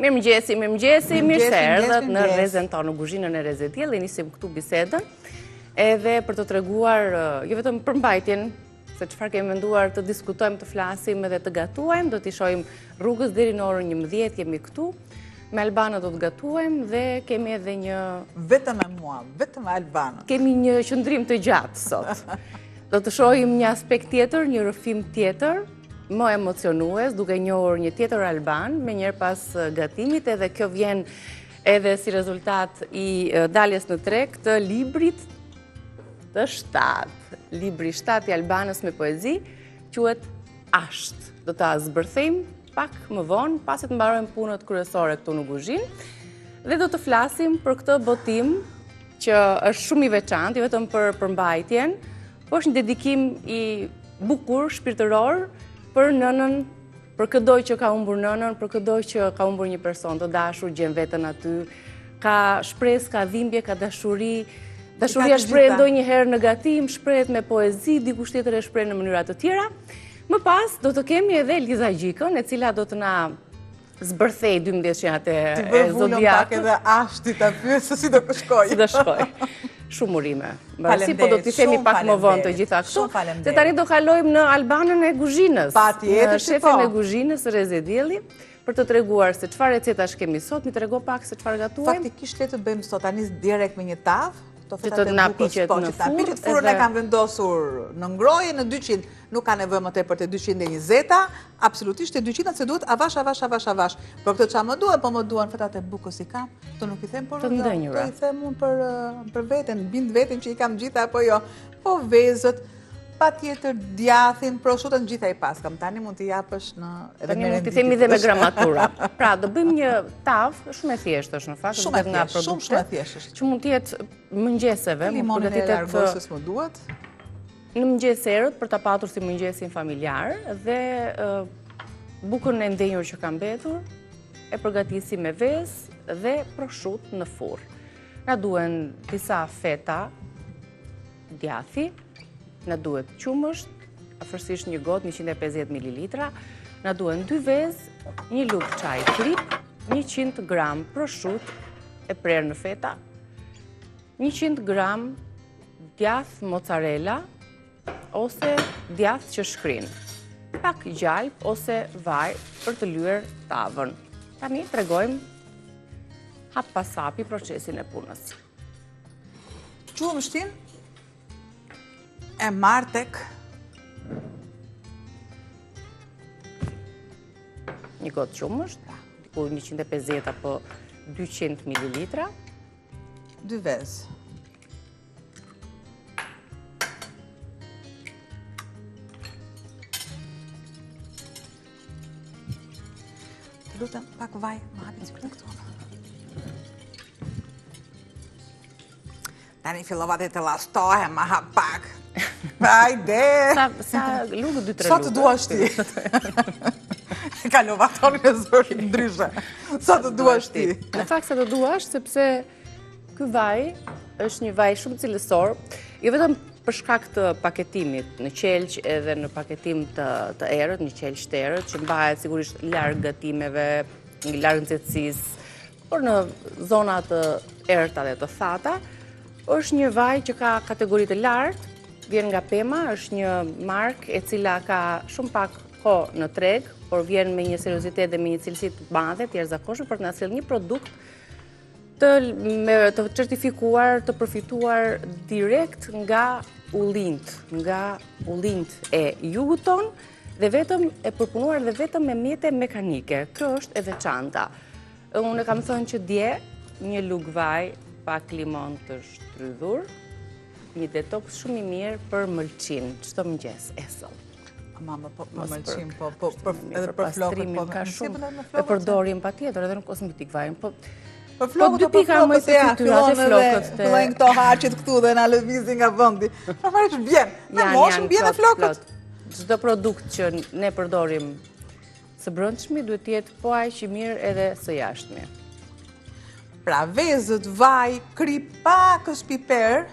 Mirëmëngjesi, mirë se erdhët në rrezën tonë, në kuzhinën e Rrezet Diell, dhe nisim këtu bisedën, edhe për të treguar jo vetëm përmbajtjen, se çfarë kemi menduar të diskutojmë, të flasim edhe të gatuajmë, do t'i shohim rrugës deri në orën 11 jemi këtu. Me Albanën do të gatuajmë dhe kemi edhe një... Vetëm me mua, vetëm me Albanën. Kemi një qëndrim të gjatë sot. Do të shohim një aspekt tjetër, një rrëfim tjetër, më emocionues, duke njohur një tjetër Alban, me njerë pas gatimit, edhe kjo vjen edhe si rezultat i daljes në treg të librit të 7. Libri 7 i Albanës me poezi, quhet Asht. Do ta zbërthejmë pak më vonë, pasi të mbarojmë punët kryesore këtu në kuzhinë, dhe do të flasim për këtë botim që është shumë i veçantë, jo vetëm për përmbajtjen, por është një dedikim i bukur, shpirtëror, për nënën, për këdoj që ka humbur nënën, për këdoj që ka humbur një person të dashur, gjen veten aty, ka shpresë, ka dhimbje, ka dashuri. Dashuria shprehet ndonjëherë në gatim, shprehet me poezi, dikush tjetër e shpreh në mënyra të tjera. Më pas do të kemi edhe Liza Gjikën, e cila do të na zbërthej 12 shenjat e zodiakut. Ti vëvullëm pak edhe Ashtit ta pyes se si do të shkojë. Si do shkojë. Shumë urime. Bërësi, po do t'i themi pak më vonë të gjitha këtu. Se tani do kalojmë në Albanën e kuzhinës. Patjetër, në shefin e kuzhinës së Rrezet Diellit, për të treguar se çfarë recetash kemi sot, mi trego pak se çfarë gatuajmë. Faktikisht le të bëjmë sot tani direkt me një tavë. Që të na piqet në furrë. Furrën e kam vendosur në ngroje në 200, nuk ka nevojë më tepër te 220, absolutisht te 200 se duhet avash. Por këtë çfarë më duhet, po më duan fetat e bukës i kam, to nuk i them por të ndënjura. I them unë për veten, bind veten që i kam gjitha apo jo. Po vezët, patjetër djathin, proshutën gjitha i paskam. Tani mund t'i japësh në tani mund t'i themi dhe me gramatura. Pra, do bëjmë një tavë, shumë e thjeshtë është në fakt, shumë e thjeshtë, që mund të jetë mëngjeseve, mund përgatitet më duhet. Në mëngjes erët për ta patur si mëngjesin familjar dhe bukën e ndenjur që ka mbetur e përgatisim me vezë dhe proshut në furrë. Na duhen disa feta djathi, na duhet qumësht, afërsisht një gotë 150 ml, na duhen 2 vezë, një lugë çaj krip, 100 gram proshut e prerë në feta, 100 gram djath mozzarella ose djath që shkrin, pak gjalp ose vaj për të lyer tavën. Tani tregojmë hap pas hapi procesin e punës. Qumështin e marr tek një gotë qumësht, ku 150 apo 200 ml, 2 vezë. Të lutem pak vaj, më hapi sikur këtu. Tani fillova të lastohem, ma hap pak. Hajde! Sa lugë, 2-3 lugë. Sa të duash ti? Kalova tonë në zërë ndryshe. Sa të duash ti? Në fakt sa të duash, sepse ky vaj është një vaj shumë cilësor, jo vetëm për shkak të paketimit në qelq edhe në paketim të erët, një qelq të erët, që mbahet sigurisht larg gatimeve, larg nxehtësisë, por në zona të erëta dhe të thata, është një vaj që ka kategori të lartë, vjen nga Pema, është një markë e cila ka shumë pak kohë në treg, por vjen me një seriozitet dhe me një cilësi të madhe, të jashtëzakonshme për të na sjellë një produkt të certifikuar, të përfituar direkt nga ullinjt e jugut ton, dhe vetëm e përpunuar dhe vetëm me mjete mekanike. Kjo është e veçanta. Unë e kam thënë që dje një lugë vaj, pak limon të shtrydhur, një detoks shumë i mirë për mëlçin, çdo mëngjes esëll. Mama, po mëlçin, edhe për flokët, po ka shumë. E përdorim patjetër edhe në kozmetik vajin, po për flokët, po 2 pika më të fytyrat e flokët. Fillojnë këto harqet këtu dhe na lëvizin nga vendi. Normalisht vjen. Në moshën vjen e flokët. Çdo produkt që ne përdorim së brendshmi duhet të jetë po aq i mirë edhe së jashtëmi. Pra vezët, vaj, krip, pakës piper,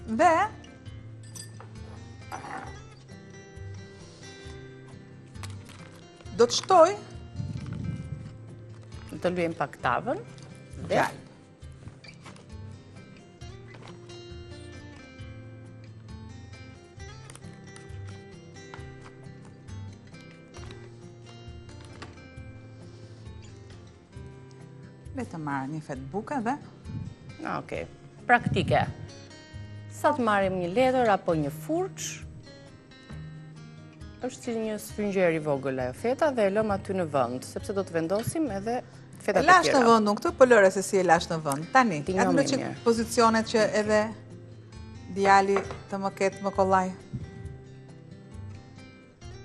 dhe Do të shtoj Të luajm pak tavën. gjalp. Le të marrë një fet buke dhe Okej. Praktike. Sa të marrim një letër apo një furç, është si një sfyngjer i vogël ajo feta dhe e lëm aty në vend, sepse do të vendosim edhe fetat e tjera. lash në vend unë këtë, po lëre se si e lash në vend. Tani, Ti atë njoh në më që mirë. pozicionet që edhe djali të më ketë më kollaj.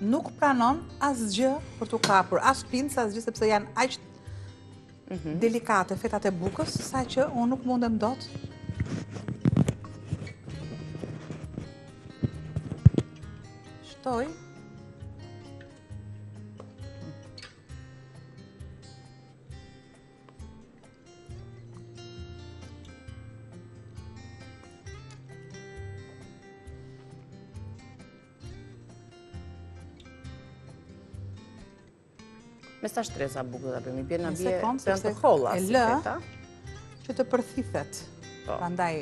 Nuk pranon asgjë për t'u kapur, as pincë, asgjë, sepse janë aq delikate fetat e bukës, sa që unë nuk mundem dot. Shtoj. Me sa shtresa bukë do ta bëjmë? Bie na Një bie sekond, janë të sepse holla e si lë. feta. Që të përthithet. Po. Prandaj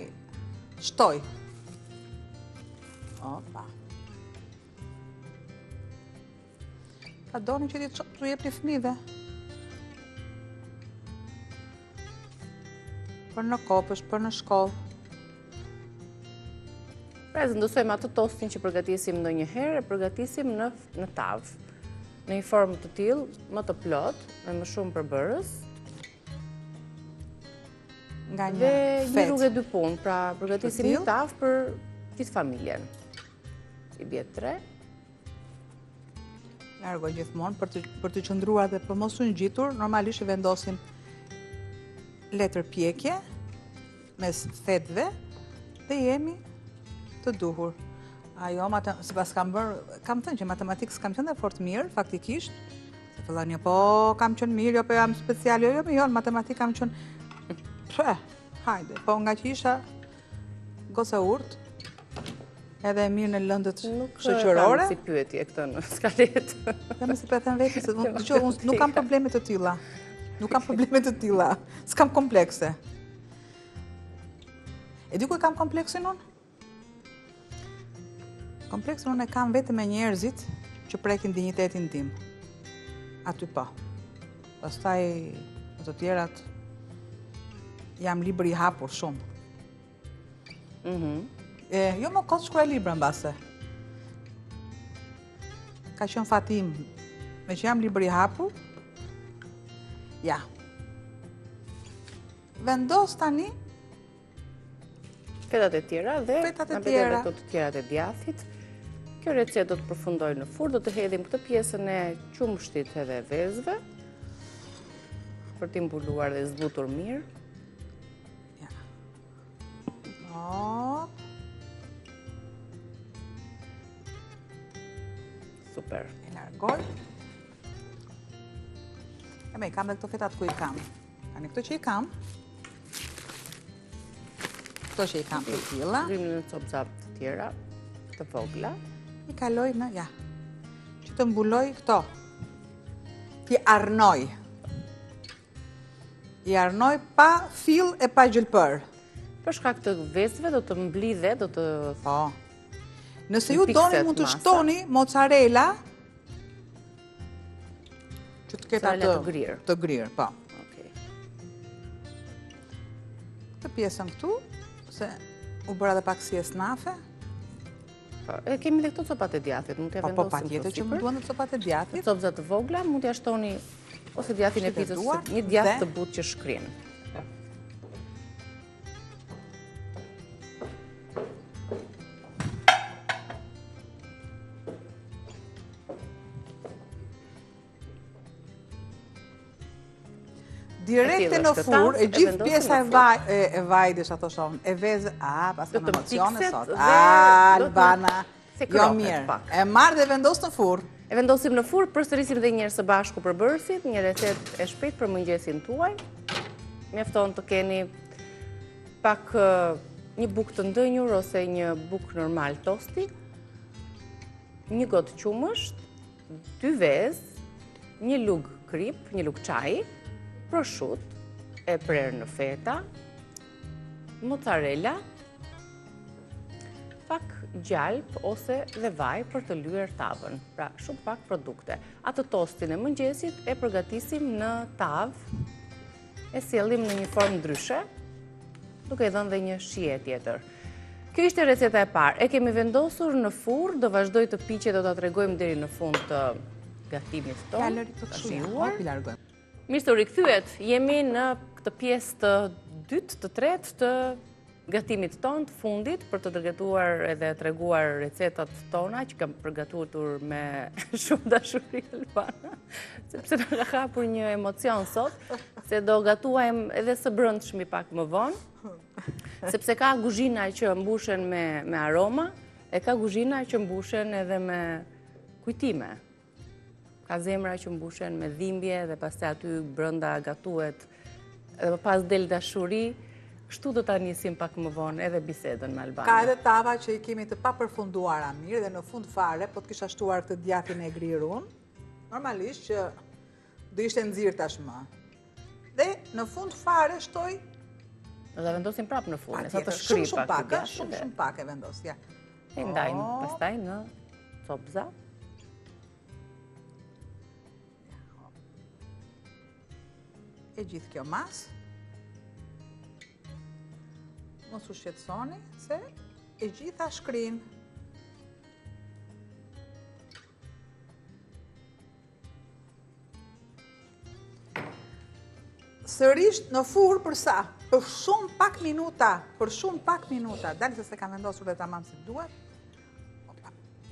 shtoj. Opa. Pa doni që t'u jepni fëmijëve. Për në kopësht, për në shkollë. Pra, zëndësojmë atë tostin që përgatisim ndonjëherë, e përgatisim në tavë. Në një formë të tillë, më të plot, me më shumë përbërës, Nga një dhe një fet. rrugë e dy punë, pra përgatisim Të një tillë? tavë për gjithë familjen. I bie 3. Largo gjithmonë për të qëndruar dhe për mos u ngjitur, normalisht i vendosim letër pjekje mes fetëve dhe jemi të duhur. Ajo, sipas kam thënë që matematikë s'kam qenë dhe fort mirë, faktikisht. Se fillan jo, po kam qenë mirë, jo, po jam special, jo, në matematikë kam qenë, hajde, po nga që isha goca urt, edhe mirë në lëndët shoqërore. Nuk kam si pyetje këtë në skaletë. Dhe me si për e thënë vetë, se unë nuk kam probleme të tilla. Nuk kam probleme të tilla. S'kam komplekse. E di ku e kam kompleksin unë? Kompleksin unë e kam vetëm me njerëzit që prekin dinjitetin tim. Aty po. Pastaj në të tjerat jam libër i hapur shumë. Jo më kot shkruaj libra mbase. Ka qenë fatim, me që jam libër i hapur. Ja. Vendos tani Fetat e tjera dhe Fetat e na bete tjera. edhe këto të tjerat e djathit. Kjo recetë do të përfundoj në furrë, do të hedhim këtë pjesën e qumshtit edhe vezëve për t'i mbuluar dhe zbutur mirë. Ja. Hop. Super. E largoj. E me, i kam dhe këto fetat ku i kam. Tani këto që i kam, këto që i kam të tilla, Zhymë në copza të tjera, të vogla. i kaloj në, ja, që të mbuloj këto. Ti arnoj. I arnoj pa fill e pa gjylpër. Për shkak të vezëve do të mblidhe, do të... Po. Nëse Në ju doni pikset mund të masa. shtoni mozzarella që të ketë Mozzarella atë të grirë. Të grirë, po. Okej. Këtë pjesën këtu, se u bëra dhe pak si esnafe. Po, e kemi dhe këto copat e djathit, mund t'ja Po, vendosim patjetër që sipër. më duan dhe copat e djathit. Copza të vogla, mund t'ja shtoni ose djathin e Shtypet pizzës, duar një djath dhe- të butë që shkrin. Direkte në është furrë, tas, e e gjithë vendosim pjesa në e vajdës, ato shohën, e vezë, pas Do në të emocione pikset sot. dhe do të- Albana, se jo krohet mirë. pak. E marrë dhe vendos në furrë. E vendosim në furrë, përsërisim dhe njërë së bashku për bërësit, një recetë e shpejt për mëngjesin tuaj. Mjafton të keni pak një bukë të ndënjur ose një bukë normal tosti, një gotë qumësht, 2 vezë, një lug krip, një lug çaji, prosciutto e prerë në feta, mozzarella, pak gjalp ose dhe vaj për të lyer tavën, pra shumë pak produkte. Atë tostin e mëngjesit e përgatisim në tavë, e sjellim në një formë ndryshe, duke i dhënë dhe një shije tjetër. Kjo ishte receta e parë. E kemi vendosur në furrë, do vazhdoj të piqet, do ta tregojmë deri në fund të gatimit tonë. Fjalëri të shijuar. Mirë se u rikthyet, jemi në këtë pjesë të dytë, të tretë të gatimit tonë të fundit për të dërgatuar edhe treguar recetat tona që kam përgatuar me shumë dashuri Albana, sepse na ka hapur një emocion sot, se do gatuajmë edhe së brëndshmi pak më vonë, sepse ka kuzhina që mbushen me aroma, e ka kuzhina që mbushen edhe me kujtime. Ka zemra që mbushen me dhimbje dhe pastaj aty brenda gatuhet edhe pas del dashuri. Kështu do ta nisim pak më vonë edhe bisedën me Albanin. Ka edhe tava që i kemi të papërfunduara mirë dhe në fund fare, po të kisha shtuar këtë djathtin e grirun, normalisht që do ishte nxirr tashmë. Dhe në fund fare shtoj. Do ta vendosim prapë në furrë, sa të shkri pak. Shumë pak e vendos, ja. E ndajmë pastaj në copza. E gjithë kjo mas. Mos u shqetësoni, se e gjitha shkrin. Sërish në furrë për sa? Për shumë pak minuta. Dalë se kam vendosur dhe tamam si duhet.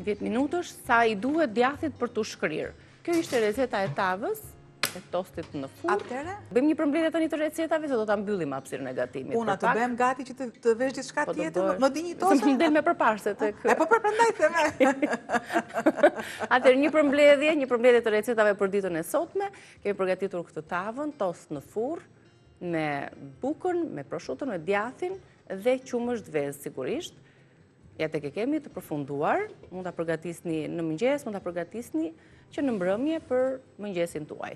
10 minutësh sa i duhet djathtit për të shkrirë. Kjo ishte receta e tavës, e tostit në furrë. Atëre? Bëjmë një përmbledhje tani të recetave, se do ta mbyllim hapësirën e gatimit. Puna të bëjmë gati që të vesh diçka tjetër, më dinjitose. Se më del me përparse tek. E po prandaj theme. Atëherë një përmbledhje të recetave për ditën e sotme. Kemi përgatitur këtë tavën, tost në furrë, me bukën, me prosciutton, me djathin dhe qumësht vezë sigurisht. Ja tek e kemi të përfunduar, mund ta përgatisni në mëngjes, mund ta përgatisni që në mbrëmje për mëngjesin tuaj.